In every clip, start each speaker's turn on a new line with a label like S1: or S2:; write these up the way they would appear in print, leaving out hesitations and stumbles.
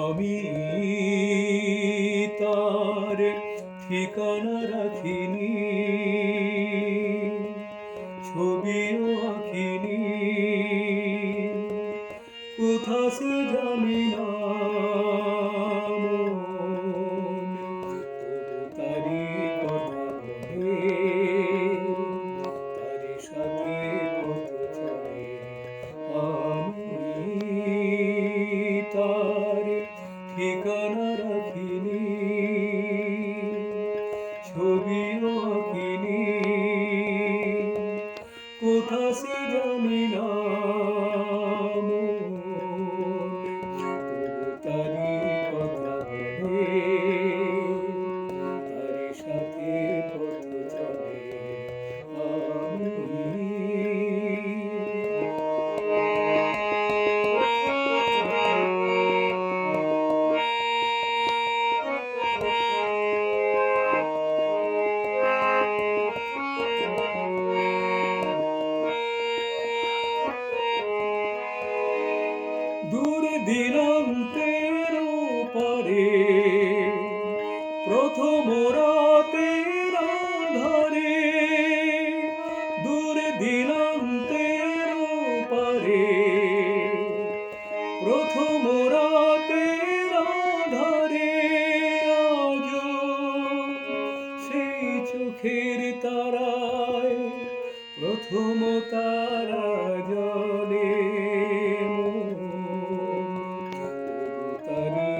S1: আমি তার ঠিকানা রাখিনি, ছবিও আঁকিনি, কোথা সে জানি না মন, তবু তারি কথা বলে, তারি সাথে পথ চলে। আমি তার ঠিকানা রাখিনি, ছবিও আঁকিনি, কোথা সে জানি না মন, তবু তারি কথা বলে, তারি সাথে পথ চলে। আমি দূর দিনান্তের পারে প্রথম রাতের আঁধারে, দূর দিনান্তের পারে প্রথম রাতের আঁধারে, আজও সেই চোখের তারায় প্রথম তারা জ্বলে। তারি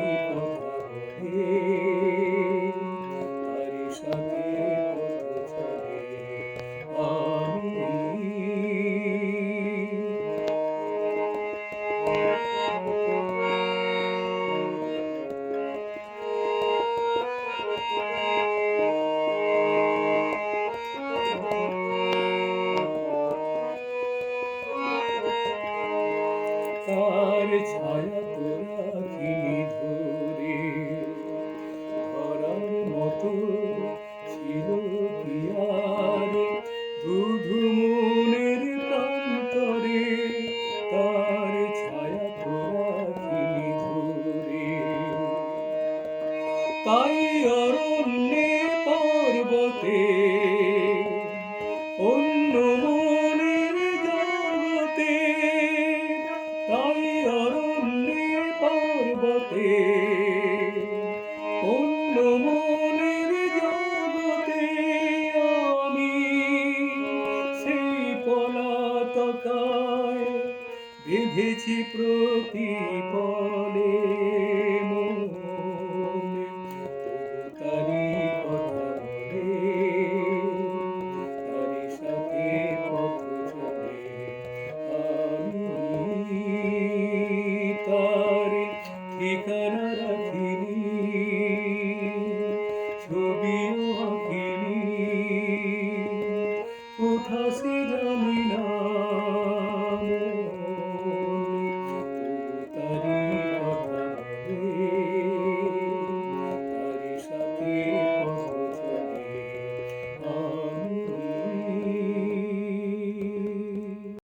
S1: সাথে পথ চলে। আমি তার ছায়া তো রাখিনি ধরে, ধরার মতো ছিল কি আর ধুধু মনের প্রান্তরে, তার ছায়া তো রাখিনি ধরে। তাই অরণ্যে পর্বতে অন্য মনের জগতে, তাই অরণ্যে পর্বতে অন্য মনের জগতে, আমি সেই পলাতকায় বেঁধেছি প্রতিপলে মন, তবু তারি কথা বলে, তারি সাথে পথ চলে। আমি তার ঠিকানা রাখিনি, ছবিও